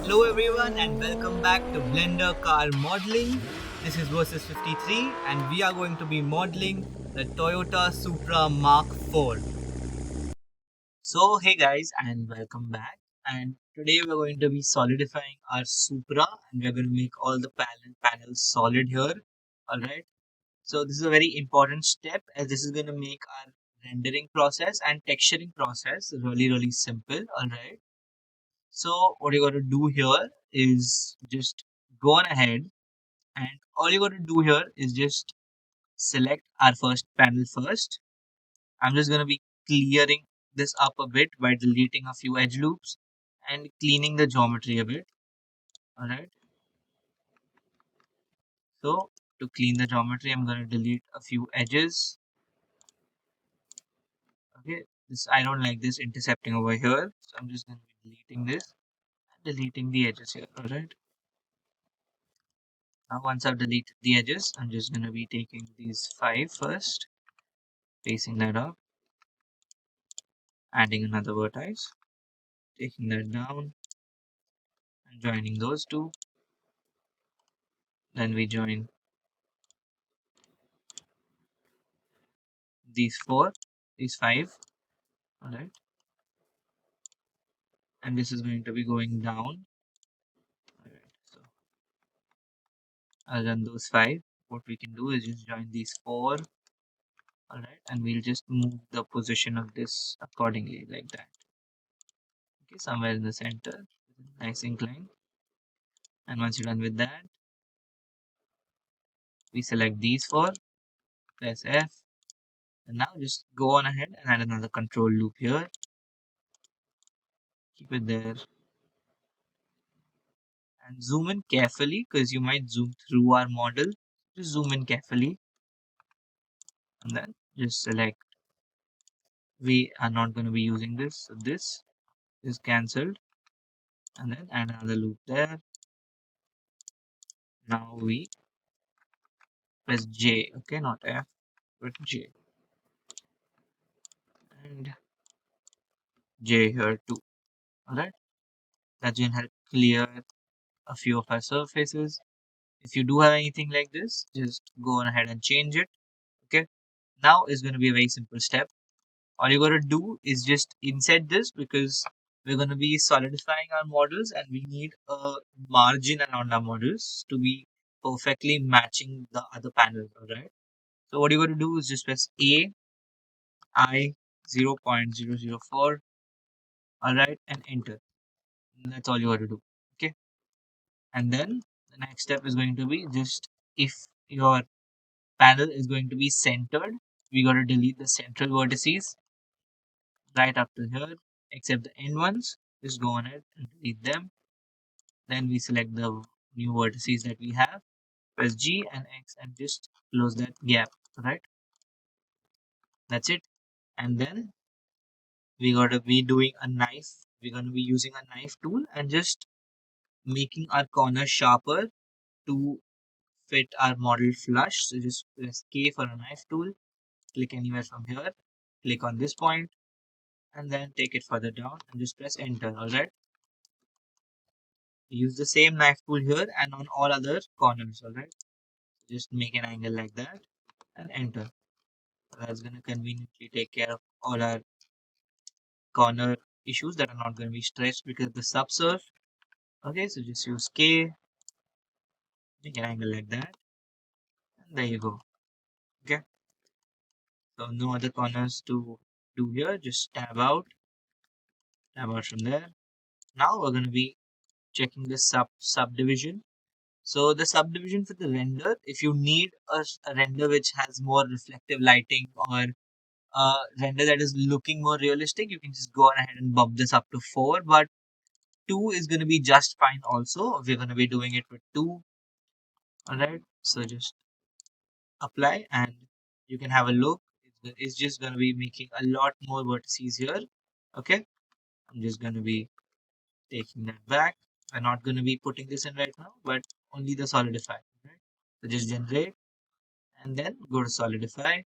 Hello everyone and welcome back to Blender Car Modeling. This is versus 53 and we are going to be modeling the Toyota Supra Mark IV. So hey guys and welcome back, and today we're going to be solidifying our Supra and we're going to make all the panels solid here. Alright. So this is a very important step as this is going to make our rendering process and texturing process really simple. Alright. So what you got to do here is just go on ahead, and all you got to do here is just select our first panel first. I'm just going to be clearing this up a bit by deleting a few edge loops and cleaning the geometry a bit. Alright. So to clean the geometry, I'm going to delete a few edges. Okay. This I don't like this intercepting over here. So I'm just going to be deleting this and deleting the edges here. Alright. Now once I've deleted the edges, I'm just going to be taking these five first, placing that up, adding another vertex, taking that down and joining those two. Then we join these five, alright, and this is going to be going down. Alright, so other than those five, what we can do is just join these four, alright, and we'll just move the position of this accordingly like that. Okay, somewhere in the center, nice incline. And once you're done with that, we select these four, press F, and now just go on ahead and add another control loop here. Keep it there and zoom in carefully because you might zoom through our model. Just zoom in carefully and then just select. We are not going to be using this, so this is cancelled, and then add another loop there. Now we press J, okay, not F, but J, and J here too. Alright, that's going to help clear a few of our surfaces. If you do have anything like this, just go on ahead and change it. Okay, now is going to be a very simple step. All you got to do is just insert this because we're going to be solidifying our models and we need a margin around our models to be perfectly matching the other panels. Alright, so what you got to do is just press I 0.004, alright, and enter. And that's all you got to do. Okay, and then the next step is going to be just if your panel is going to be centered, we got to delete the central vertices right up to here, except the end ones. Just go on it and delete them. Then we select the new vertices that we have, press G and X and just close that gap, right? That's it. And then we gotta be doing a knife. We're gonna be using a knife tool and just making our corners sharper to fit our model flush. So just press K for a knife tool, click anywhere from here, click on this point, and then take it further down and just press enter. Alright. Use the same knife tool here and on all other corners. Alright. Just make an angle like that and enter. That's going to conveniently take care of all our corner issues that are not going to be stretched because of the subsurf. Okay, so just use K, make an angle like that, and there you go. Okay, so no other corners to do here, just tab out from there. Now we're going to be checking the subdivision. So the subdivision for the render, if you need a render which has more reflective lighting or render that is looking more realistic, you can just go on ahead and bump this up to 4, but 2 is going to be just fine also. We're going to be doing it with 2. Alright, so just apply and you can have a look. It's just going to be making a lot more vertices here. Okay, I'm just going to be taking that back. We're not going to be putting this in right now, but only the solidify. Right? So just generate and then go to solidify.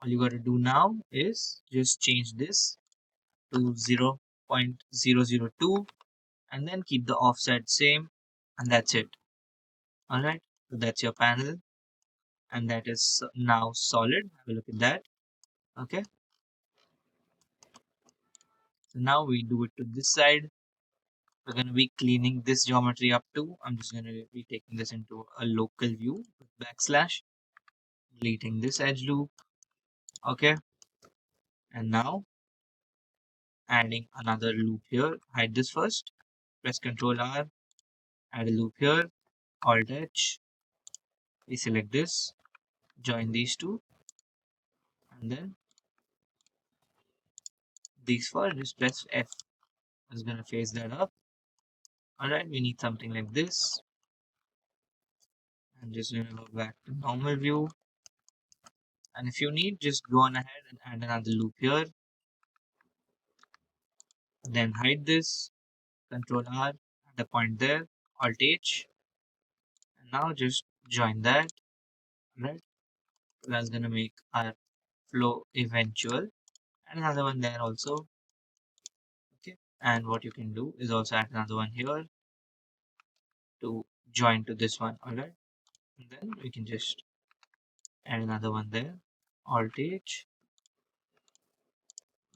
All you got to do now is just change this to 0.002 and then keep the offset same, and that's it. Alright, so that's your panel, and that is now solid. Have a look at that. Okay, so now we do it to this side. We're going to be cleaning this geometry up too. I'm just going to be taking this into a local view with backslash, deleting this edge loop. Okay, and now adding another loop here. Hide this first. Press Ctrl R, add a loop here, Alt H. We select this, join these two, and then these four. Just press F. It's going to phase that up. Alright, we need something like this. I'm just going to go back to normal view. And if you need, just go on ahead and add another loop here. Then hide this, Control R, add a point there, Alt H. And now just join that. Right? That's going to make our flow eventual. And another one there also. Okay. And what you can do is also add another one here to join to this one. Alright. And then we can just add another one there. Alt H.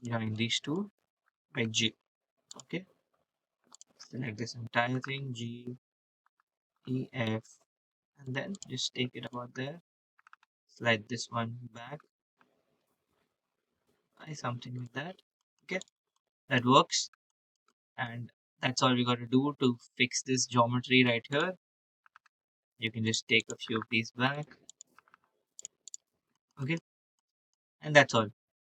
Join these two by G. Okay. Select this entire thing, G, E, F, and then just take it about there. Slide this one back by something like that. Okay, that works, and that's all we got to do to fix this geometry right here. You can just take a few of these back. Okay, and that's all.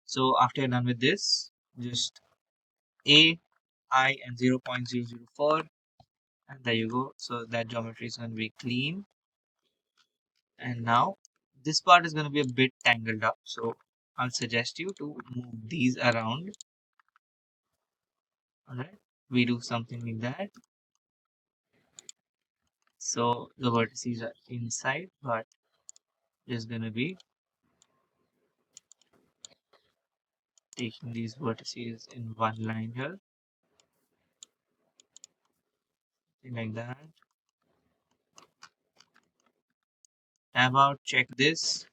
So after you're done with this, just A, I, and 0.004, and there you go. So that geometry is going to be clean. And now this part is going to be a bit tangled up, so I'll suggest you to move these around. Alright, we do something like that. So the vertices are inside, but just gonna be taking these vertices in one line here, something like that. Tab out, check this.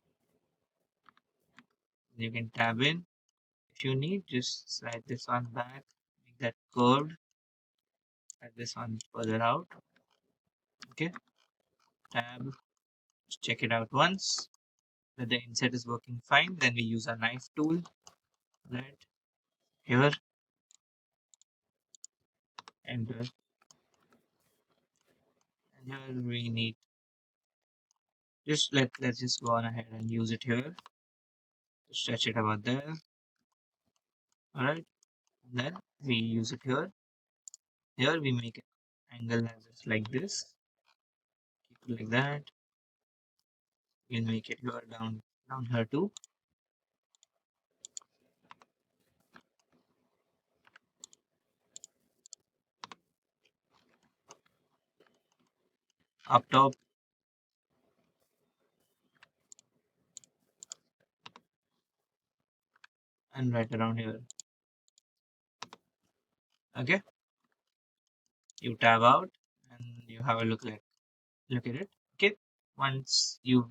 You can tab in. If you need, just slide this one back, make that curved, slide this one further out. Okay, tab, just check it out once. That the inset is working fine, then we use our knife tool. Right here, enter, and here we need let's just go on ahead and use it here. Stretch it about there. All right, then we use it here. Here we make an angle as it's like this. Keep it like that. We'll make it here down here too. Up top. And right around here. Okay. You tab out and you have a look at it. Okay. Once you're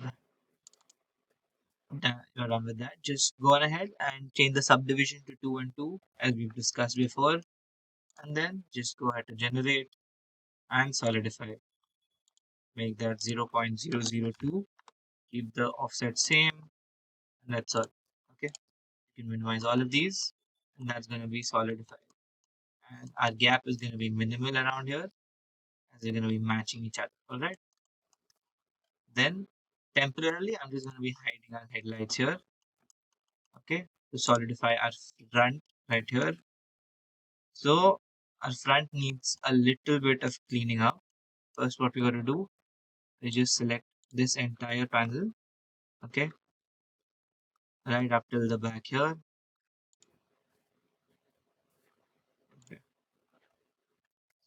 done with that, just go on ahead and change the subdivision to 2 and 2 as we've discussed before. And then just go ahead to generate and solidify. Make that 0.002. Keep the offset same. And that's all. Okay. You can minimize all of these. And that's going to be solidified. And our gap is going to be minimal around here as they're going to be matching each other. All right. Then temporarily, I'm just going to be hiding our headlights here. Okay. To solidify our front right here. So our front needs a little bit of cleaning up. First, what we got to do is just select this entire panel. Okay. Right up till the back here. Okay.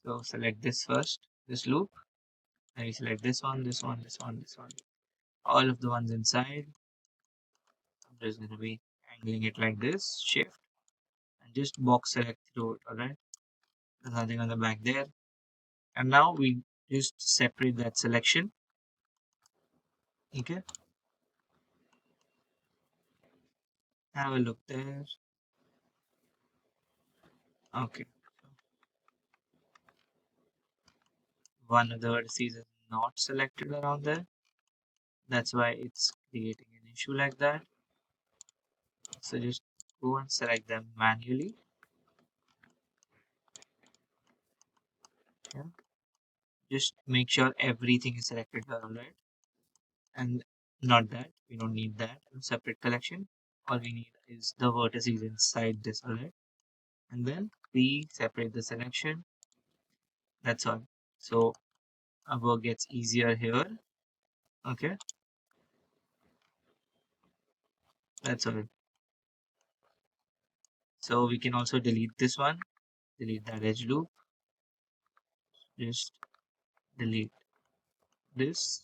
So select this first, this loop. And we select this one, this one, this one, this one. All of the ones inside. I'm just going to be angling it like this, shift, and just box select through it, alright? There's nothing on the back there. And now we just separate that selection. Okay, have a look there. Okay, one of the vertices is not selected around there. That's why it's creating an issue like that. So just go and select them manually. Yeah. Just make sure everything is selected here, alright? And not that, we don't need that in a separate collection. All we need is the vertices inside this, alright? And then we separate the selection. That's all. So our work gets easier here. Okay, that's all. So we can also delete this one, delete that edge loop, just delete this.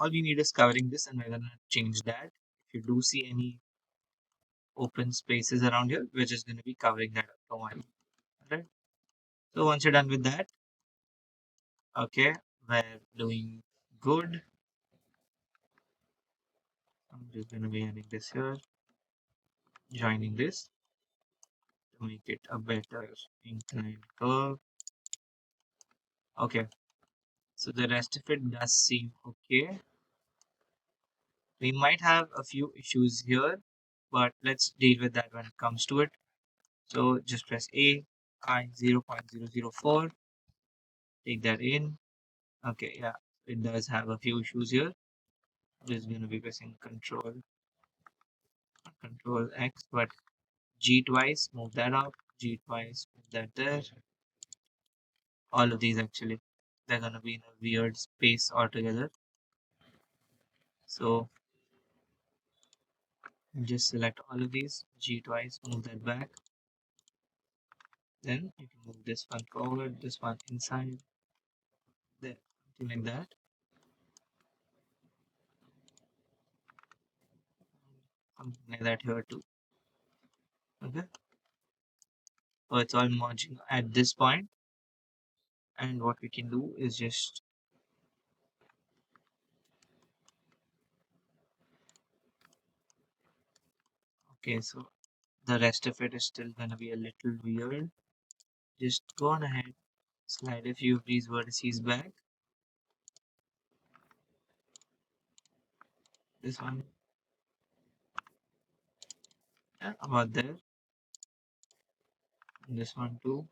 All we need is covering this, and we're gonna change that. If you do see any open spaces around here, we're just gonna be covering that automatically. Right? So once you're done with that, okay, we're doing good. I'm just gonna be adding this here, joining this to make it a better inclined curve. Okay, so the rest of it does seem okay. We might have a few issues here, but let's deal with that when it comes to it. So just press A, I 0.004, take that in. Okay, yeah, it does have a few issues here. Just gonna be pressing Control X, but G twice, move that up, G twice, move that there. All of these actually, they're gonna be in a weird space altogether. So just select all of these, G twice, move that back. Then you can move this one forward, this one inside, there, something like that. Something like that here too. Okay. So it's all merging at this point. And what we can do is just okay, so the rest of it is still gonna be a little weird. Just go on ahead, slide a few of these vertices back. This one, yeah, about there. This one too,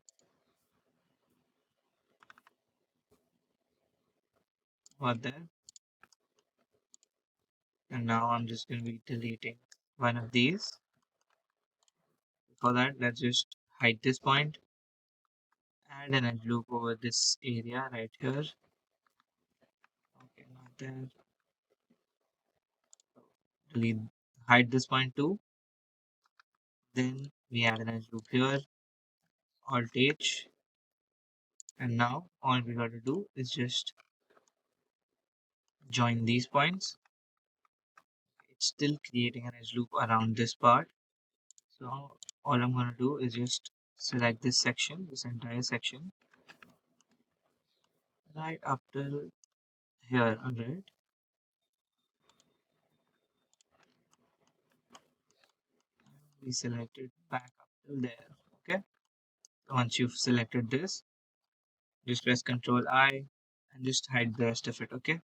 about there. And now I'm just gonna be deleting one of these. For that, let's just hide this point, add an edge loop over this area right here. Okay, not there. Delete, hide this point too. Then we add an edge loop here, Alt H, and now all we got to do is just join these points. It's still creating an edge loop around this part. So all I'm gonna do is just select this section, this entire section, right up till here, alright. We select it back up till there. Okay. Once you've selected this, just press Ctrl I and just hide the rest of it. Okay.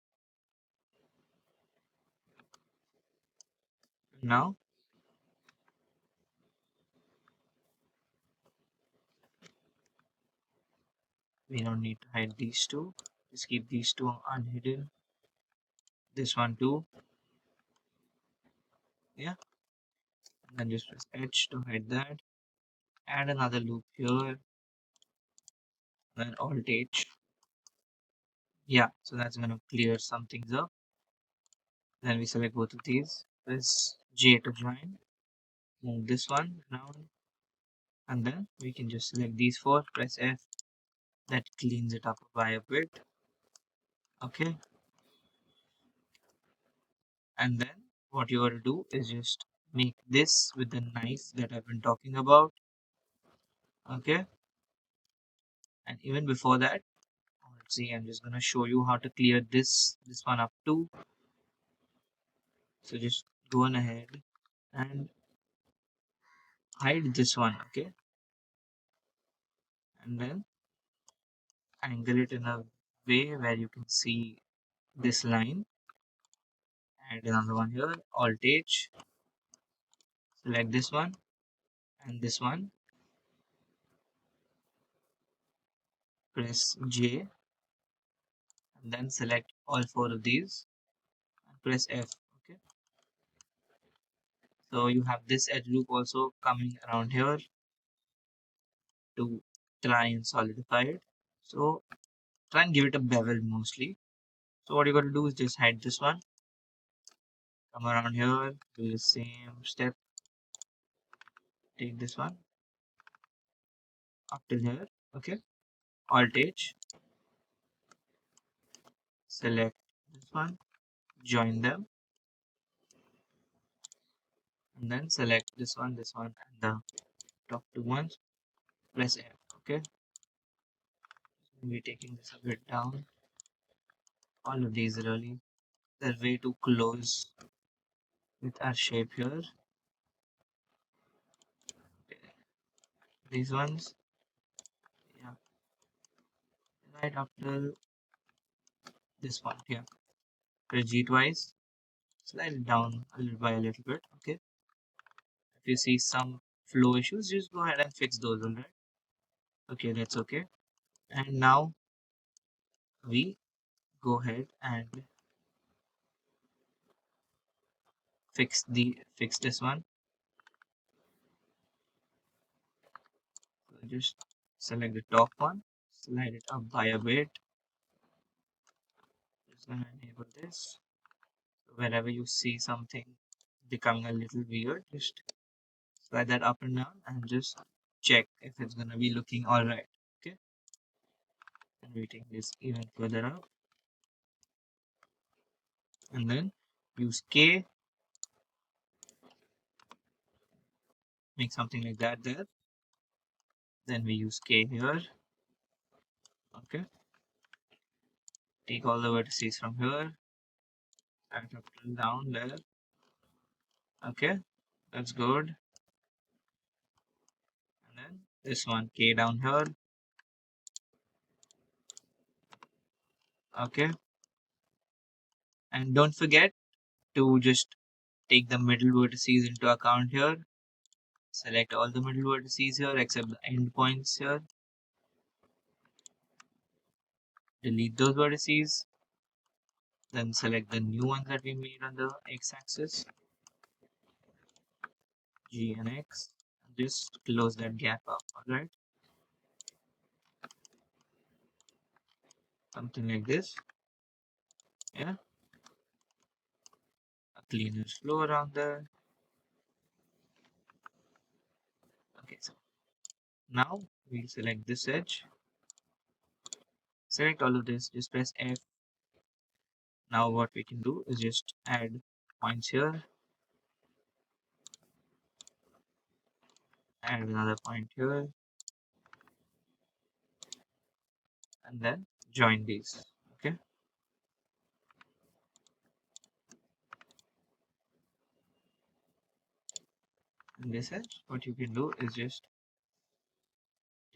Now we don't need to hide these two. Just keep these two unhidden. This one too. Yeah. And then just press H to hide that. Add another loop here. Then Alt H. Yeah. So that's gonna clear some things up. Then we select both of these. Press J to join. Move this one down. And then we can just select these four. Press F. That cleans it up by a bit. Okay. And then what you gotta do is just make this with the knife that I've been talking about. Okay. And even before that, let's see, I'm just gonna show you how to clear this one up too. So just go on ahead and hide this one, okay? And then angle it in a way where you can see this line. Add another one here, Alt H, select this one and this one, press J, and then select all four of these and press F. Okay, so you have this edge loop also coming around here to try and solidify it. So try and give it a bevel mostly. So what you got to do is just hide this one, come around here, do the same step, take this one up till here. Okay, Alt H, select this one, join them, and then select this one, and the top two ones. Press F. Okay, we're taking this a bit down. All of these really, they're way too close with our shape here. These ones, yeah, right after this one here. Press G twice, slide it down a little by a little bit. Okay, if you see some flow issues, just go ahead and fix those. Alright. Okay, that's okay. And now we go ahead and fix this one. So just select the top one, slide it up by a bit. Just gonna enable this. So wherever you see something becoming a little weird, just slide that up and down and just check if it's gonna be looking alright. Okay, and we take this even further up, and then use K, make something like that there. Then we use K here. Okay, take all the vertices from here, right up till down there. Okay, that's good. And then this one K down here. Okay, and don't forget to just take the middle vertices into account here. Select all the middle vertices here except the end points here. Delete those vertices. Then select the new ones that we made on the x-axis, G and X. Just close that gap up, alright? Something like this. Yeah. A cleaner flow around there. Okay, so now we'll select this edge. Select all of this, just press F. Now what we can do is just add points here, add another point here, and then join these. Okay. And this edge, what you can do is just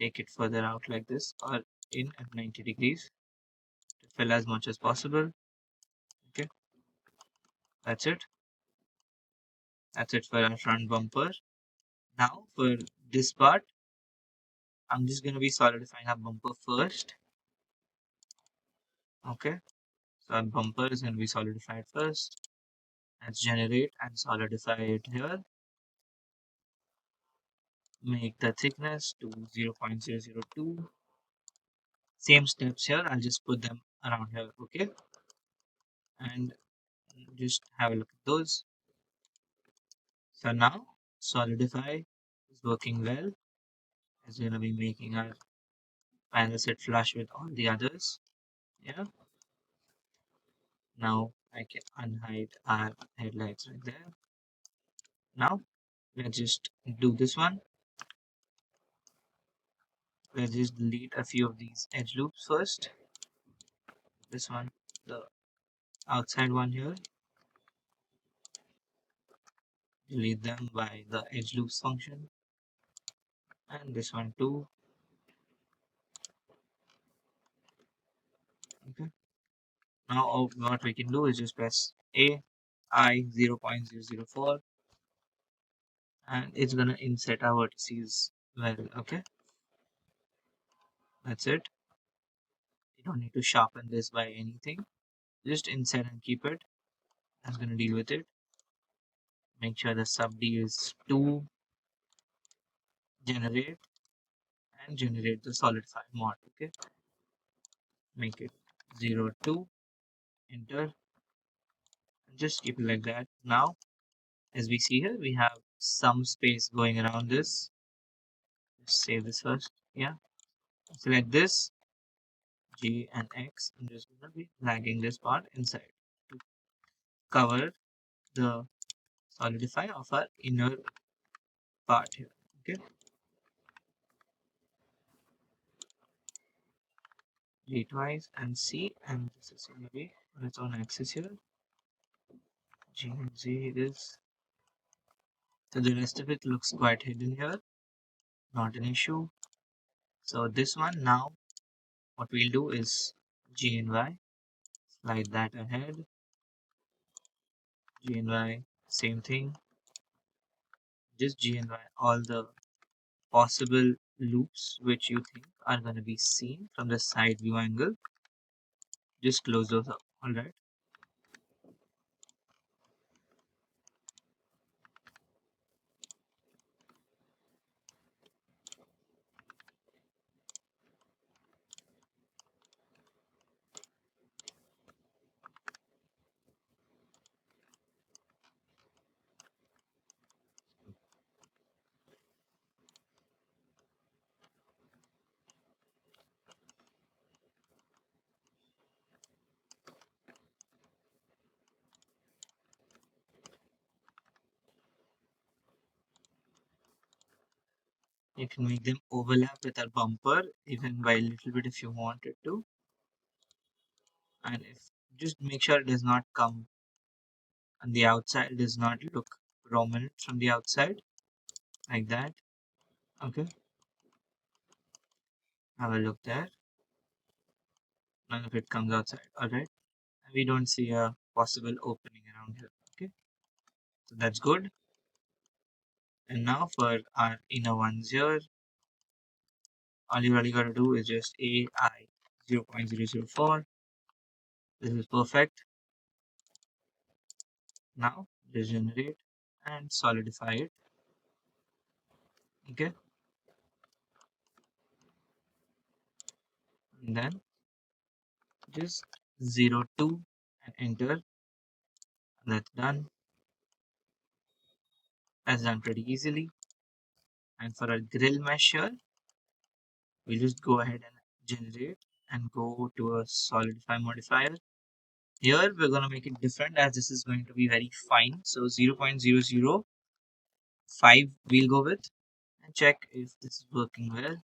take it further out like this or in at 90 degrees to fill as much as possible. Okay, that's it. That's it for our front bumper. Now for this part, I'm just going to be solidifying our bumper first. Okay, so our bumper is going to be solidified first. Let's generate and solidify it here. Make the thickness to 0.002. Same steps here, I'll just put them around here. Okay, and just have a look at those. So now solidify is working well. It's going to be making our panel sit flush with all the others. Yeah. Now I can unhide our headlights right there. Now let's just do this one. Let's just delete a few of these edge loops first. This one, the outside one here, delete them by the edge loops function, and this one too. Okay. Now what we can do is just press I 0.004 and it's gonna inset our vertices well. Okay, that's it. You don't need to sharpen this by anything. Just inset and keep it. That's gonna deal with it. Make sure the sub D is 2, generate, and generate the solidify mod. Okay, make it 0, 2, enter, and just keep it like that. Now, as we see here, we have some space going around this. Just save this first. Yeah, select this G and X. I'm just gonna be dragging this part inside to cover the solidify of our inner part here. Okay, G twice and C, and this is gonna be on its own axis here. G and Z is, so the rest of it looks quite hidden here, not an issue. So this one now, what we'll do is G and Y, slide that ahead, G and Y, same thing, just G and Y, all the possible loops which you think are going to be seen from the side view angle, just close those up. Alright, you can make them overlap with our bumper even by a little bit if you wanted to, and if just make sure it does not come on the outside, does not look prominent from the outside like that. Okay, have a look there. None of it comes outside. Alright, and we don't see a possible opening around here. Okay, so that's good. And now for our inner ones here, all you really got to do is just AI 0.004. This is perfect. Now just generate and solidify it. Okay, and then just 0, 2 and enter. That's done. That's done pretty easily. And for our grill mesh here, we just go ahead and generate and go to a solidify modifier. Here we're going to make it different as this is going to be very fine. So 0.005 we'll go with and check if this is working well.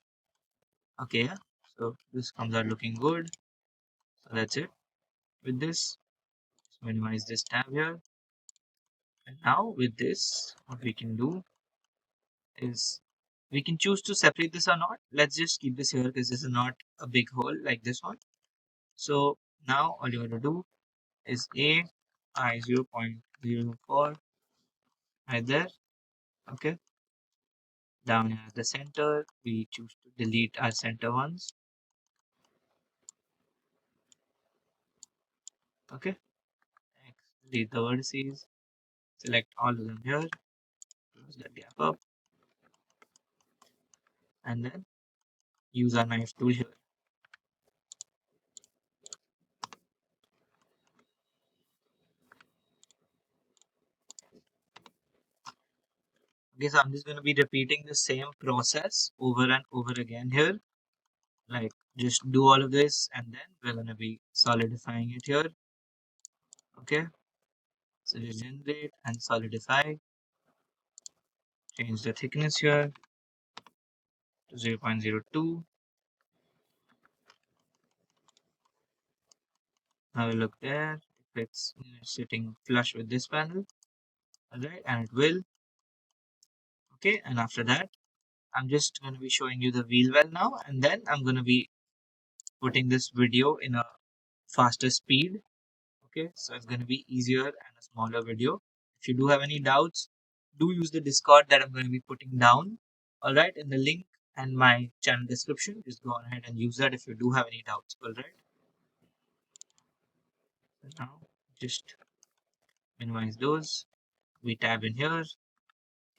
Okay, yeah. So this comes out looking good. So that's it with this. Let's minimize this tab here. And now with this, what we can do is we can choose to separate this or not. Let's just keep this here because this is not a big hole like this one. So now all you have to do is I 0.04 right there. Okay. Down here at the center, we choose to delete our center ones. Okay. Next, delete the vertices. Select all of them here. Close that gap up. And then use our knife tool here. Okay, so I'm just going to be repeating the same process over and over again here. Like just do all of this and then we're going to be solidifying it here. Okay, so just generate and solidify. Change the thickness here to 0.02. Have a look there. If it's sitting flush with this panel, alright, and it will. Okay, and after that, I'm just going to be showing you the wheel well now, and then I'm going to be putting this video in a faster speed. Okay, so it's going to be easier and a smaller video. If you do have any doubts, do use the Discord that I'm going to be putting down, all right, in the link and my channel description. Just go on ahead and use that if you do have any doubts, all right. So now just minimize those. We tab in here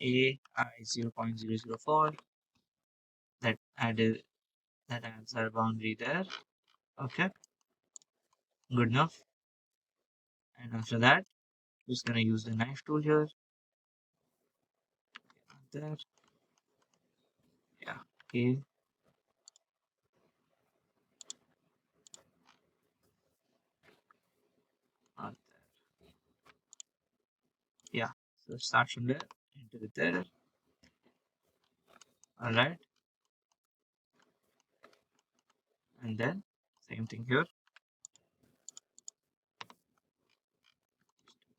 AI 0.004. That adds our boundary there. Okay, good enough. And after that, just gonna use the knife tool here. There, yeah, okay. Not Yeah, so start from there into the there. All right, and then same thing here.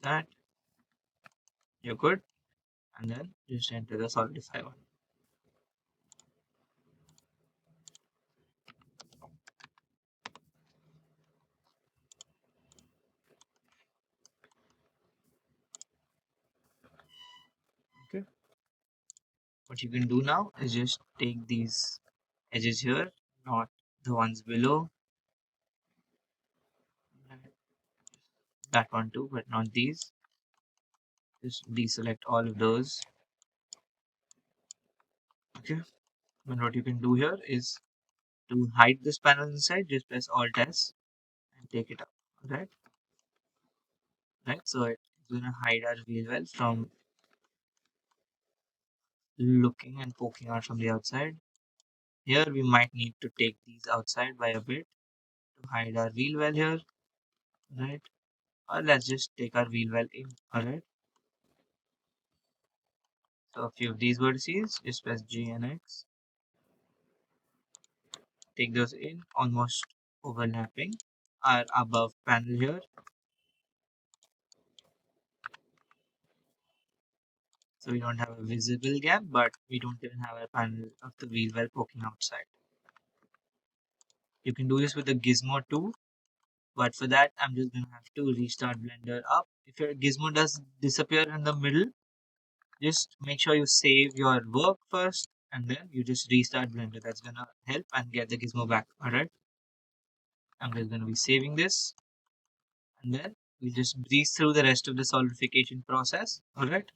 That you're good, and then just enter the solidify one. Okay, what you can do now is just take these edges here, not the ones below. That one too, but not these. Just deselect all of those. Okay, and what you can do here is to hide this panel inside, just press Alt S and take it out. Right, right. So it's gonna hide our wheel well from looking and poking out from the outside. Here we might need to take these outside by a bit to hide our wheel well here, right? Or let's just take our wheel well in, alright? So a few of these vertices, just press G and X, take those in, almost overlapping our above panel here. So we don't have a visible gap, but we don't even have a panel of the wheel well poking outside. You can do this with the gizmo too, but for that I'm just gonna have to restart Blender up. If your gizmo does disappear in the middle, just make sure you save your work first and then you just restart Blender. That's gonna help and get the gizmo back. Alright, I'm just gonna be saving this and then we'll just breeze through the rest of the solidification process. Alright.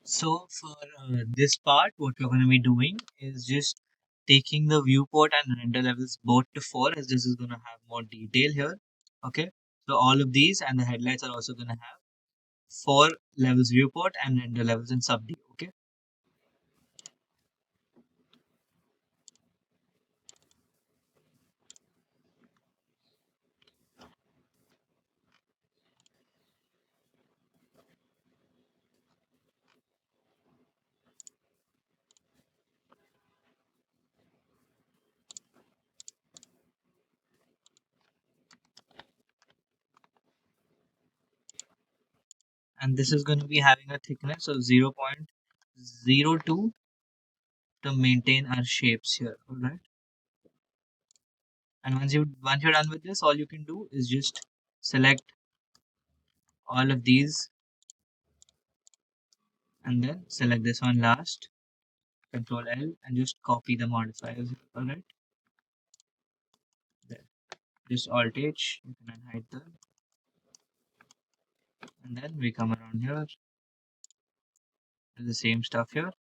So for this part, what we're going to be doing is just taking the viewport and render levels both to 4, as this is going to have more detail here. Okay. So all of these and the headlights are also going to have 4 levels viewport and render levels in sub D. Okay. And this is going to be having a thickness of 0.02 to maintain our shapes here. All right. And once you're done with this, all you can do is just select all of these and then select this one last, Control L, and just copy the modifiers. All right. There. Just Alt H, you can hide them, and then we come around here, do the same stuff here.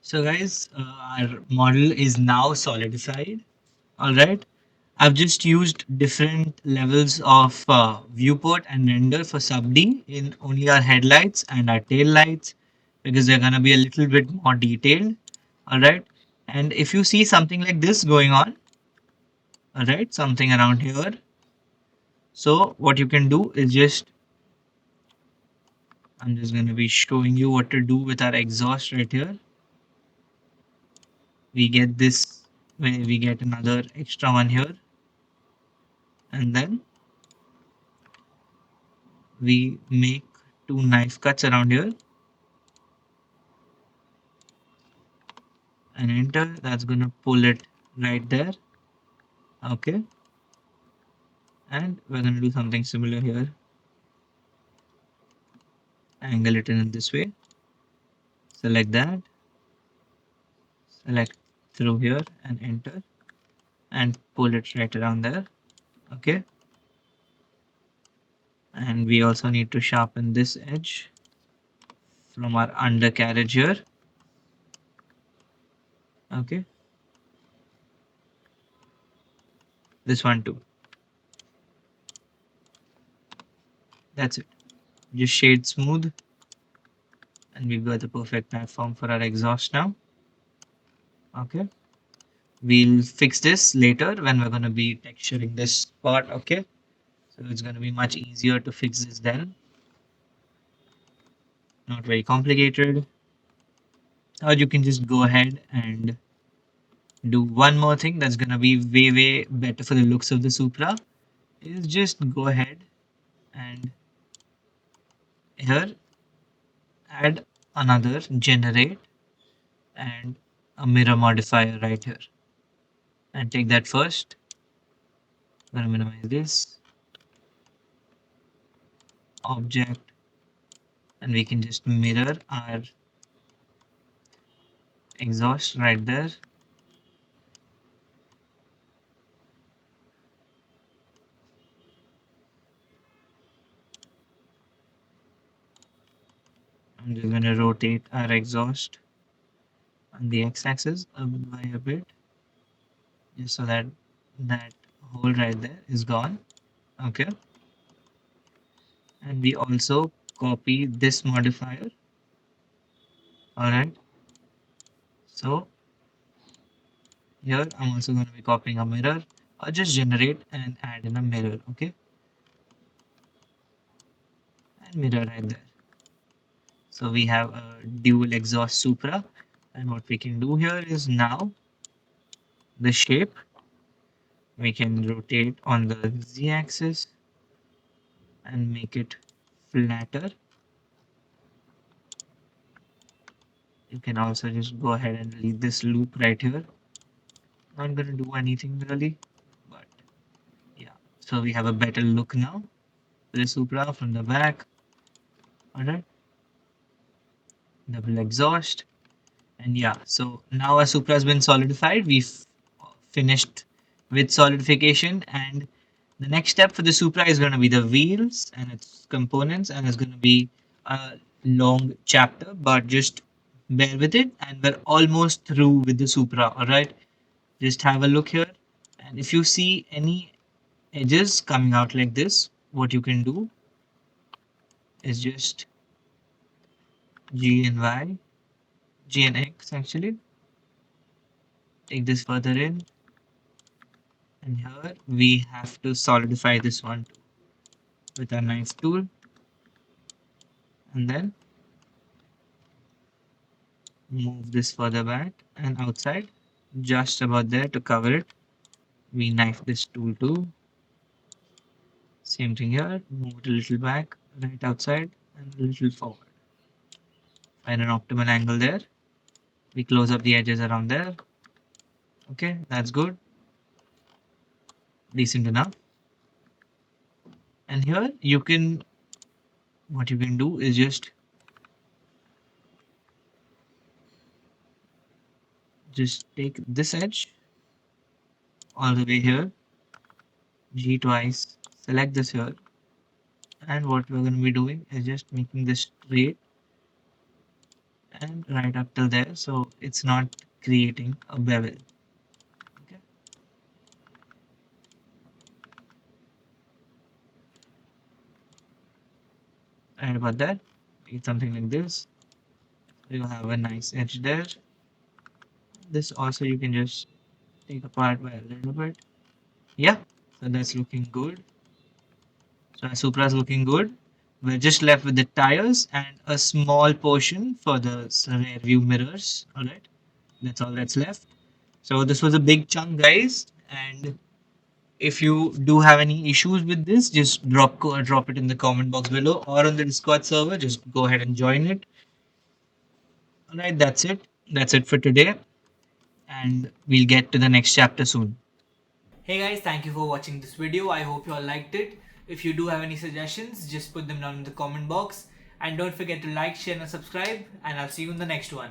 So guys, our model is now solidified. All right. I've just used different levels of viewport and render for sub D in only our headlights and our tail lights because they're gonna be a little bit more detailed. All right. And if you see something like this going on, all right, something around here. So what you can do is just, I'm just gonna be showing you what to do with our exhaust right here. We get this, we get another extra one here, and then we make two knife cuts around here and enter. That's gonna pull it right there. Okay, and we're gonna do something similar here. Angle it in this way. Select that. Select through here and enter, and pull it right around there. Okay, and we also need to sharpen this edge from our undercarriage here. Okay, this one too. That's it. Just shade smooth, and we've got the perfect platform for our exhaust now. Okay, we'll fix this later when we're going to be texturing this part. Okay, so it's going to be much easier to fix this then, not very complicated. Or you can just go ahead and do one more thing that's going to be way better for the looks of the Supra, is just go ahead and here add another generate and a mirror modifier right here, and take that first. I'm going to minimize this object, and we can just mirror our exhaust right there. I'm just going to rotate our exhaust on the x-axis a bit by a bit, just so that that hole right there is gone. Okay, and we also copy this modifier. All right, so here I'm also going to be copying a mirror, or just generate and add in a mirror. Okay, and mirror right there. So we have a dual exhaust Supra, and what we can do here is now the shape we can rotate on the z-axis and make it flatter. You can also just go ahead and leave this loop right here. Not gonna do anything really, but yeah. So we have a better look now. The Supra from the back. Alright, double exhaust. And yeah, so now our Supra has been solidified. We've finished with solidification, and the next step for the Supra is going to be the wheels and its components, and it's going to be a long chapter, but just bear with it, and we're almost through with the Supra. All right, just have a look here, and if you see any edges coming out like this, what you can do is just G and Y, G and X actually. Take this further in, and here we have to solidify this one too with our knife tool, and then move this further back and outside, just about there to cover it. We knife this tool too. Same thing here, move it a little back, right outside, and a little forward. Find an optimal angle there. We close up the edges around there. Okay, that's good. Decent enough. And here you can, what you can do is just take this edge all the way here, G twice, select this here, and what we're going to be doing is just making this straight and right up till there, so it's not creating a bevel. Okay, and about that, it's something like this. You have a nice edge there. This also you can just take apart by a little bit. Yeah, so that's looking good. So our Supra is looking good. We're just left with the tires and a small portion for the rear view mirrors. All right, that's all that's left. So this was a big chunk, guys. And if you do have any issues with this, just drop it in the comment box below or on the Discord server. Just go ahead and join it. All right, that's it. That's it for today, and we'll get to the next chapter soon. Hey guys, thank you for watching this video. I hope you all liked it. If you do have any suggestions, just put them down in the comment box. And don't forget to like, share and subscribe. And I'll see you in the next one.